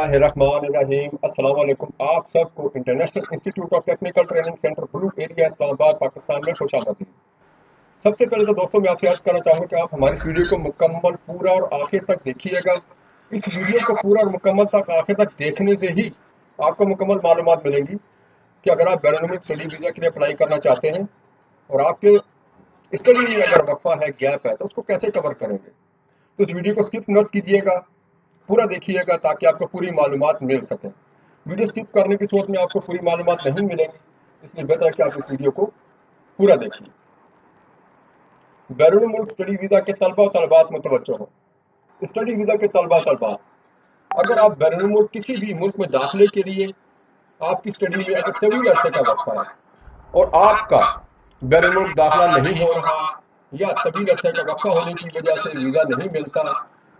बिस्मिल्लाहिर्रहमानिर्रहीम। अस्सलाम वालेकुम। आप सबको international institute of technical training centre blue area Islamabad Pakistan में खुशामदीद। सबसे पहले तो दोस्तों मैं आपसे अर्ज करना चाहूँगा कि आप हमारी इस वीडियो को मुकम्मल पूरा और आखिर तक देखिएगा। इस वीडियो को पूरा और मुकम्मल तक आखिर तक देखने से ही आपको मुकम्मल मालूमात मिलेंगी कि अगर आप बैरून स्टडी वीज़ा के लिए अप्लाई करना चाहते हैं और आपके स्टडी में अगर वक्फा है, गैप है, तो उसको कैसे कवर करेंगे। तो इस वीडियो को स्किप मत कीजिएगा, पूरा देखिएगा ताकि आपको पूरी मालूमात मिल सके। वीडियो स्किप करने की सूरत में आपको पूरी मालूमात नहीं मिलेंगी, इसलिए बेहतर है कि आप इस वीडियो को पूरा देखिए। बैरून मुल्क स्टडी वीज़ा के तलबा और तलबात मुतवज्जो हो। स्टडी वीज़ा के तलबा तलबात, अगर आप बैरून मुल्क किसी भी मुल्क में दाखिले के लिए आपकी स्टडी में अगर तवील अरसे का वक्फा है और आपका बैरून मुल्क दाखिला नहीं हो रहा या तवील अरसे का वक्फा होने की वजह से वीज़ा नहीं मिलता,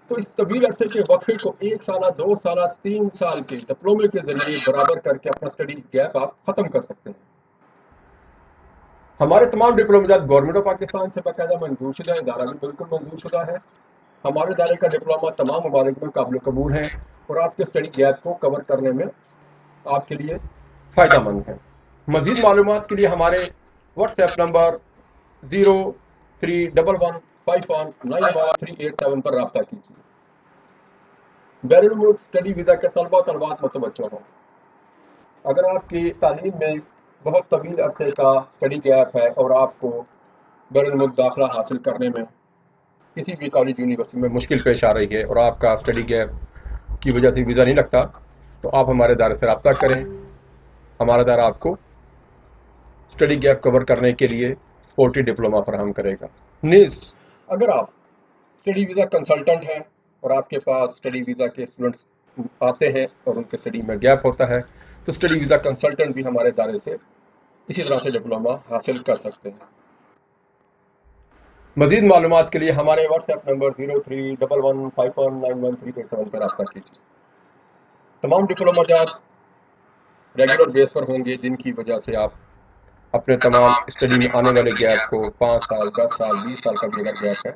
तो इस तवील अरसे के वक्फे को 1 साल, 2 साल, 3 साल के डिप्लोमे के जरिए बराबर करके अपना स्टडी गैप आप खत्म कर सकते हैं। हमारे तमाम डिप्लोमा गवर्नमेंट ऑफ पाकिस्तान से बाकायदा मंजूरशुदा है, इदारा भी बिल्कुल मंजूरशुदा है। हमारे इदारे का डिप्लोमा तमाम ममालिक में काबिल कबूल है और आपके स्टडी गैप को कवर करने में आपके लिए फ़ायदा मंद है। मज़ीद मालूमात के लिए हमारे व्हाट्सएप नंबर 0311519387 पर रब्ता कीजिए। बैरून मुल्क स्टडी वीज़ा के तलबा तलबात मुतवज्जो हों। अगर आपकी तालीम में बहुत तवील अरसे का स्टडी गैप है और आपको बैरून मुल्क दाखिला हासिल करने में किसी भी कॉलेज यूनिवर्सिटी में मुश्किल पेश आ रही है और आपका स्टडी गैप की वजह से वीज़ा नहीं लगता, तो आप हमारे इदारे से रब्ता करें। हमारा इदारा आपको स्टडी गैप कवर करने के लिए सपोर्टिव डिप्लोमा फराहम करेगा। नीस, अगर आप स्टडी वीज़ा कंसल्टेंट हैं और आपके पास स्टडी वीज़ा के स्टूडेंट्स आते हैं और उनके स्टडी में गैप होता है, तो स्टडी वीज़ा कंसल्टेंट भी हमारे इदारे से इसी तरह से डिप्लोमा हासिल कर सकते हैं। मज़ीद मालूमात के लिए हमारे व्हाट्सएप नंबर 0311519137 पर रब्ता कीजिए। तमाम डिप्लोमा रेगुलर बेस पर होंगे, जिनकी वजह से आप अपने तमाम स्टडी में आने वाले गैप को 5 साल, 10 साल, 20 साल का भी अगर गैप है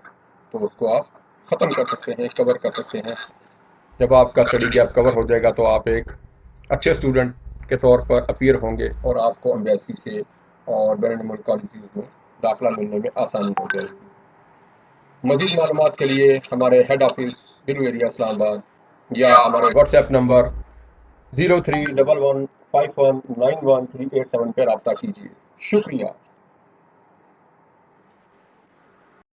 तो उसको आप ख़त्म कर सकते हैं, कवर कर सकते हैं। जब आपका स्टडी गैप कवर हो जाएगा तो आप एक अच्छे स्टूडेंट के तौर पर अपीयर होंगे और आपको एम्बेसी से और बैरून मुल्क कॉलेजेस में दाखिला मिलने में आसानी हो जाएगी। मज़ीद मालूमात के लिए हमारे head office blue area Islamabad या हमारे व्हाट्सएप नंबर 031151919387 पर रब्ता कीजिए। शुक्रिया।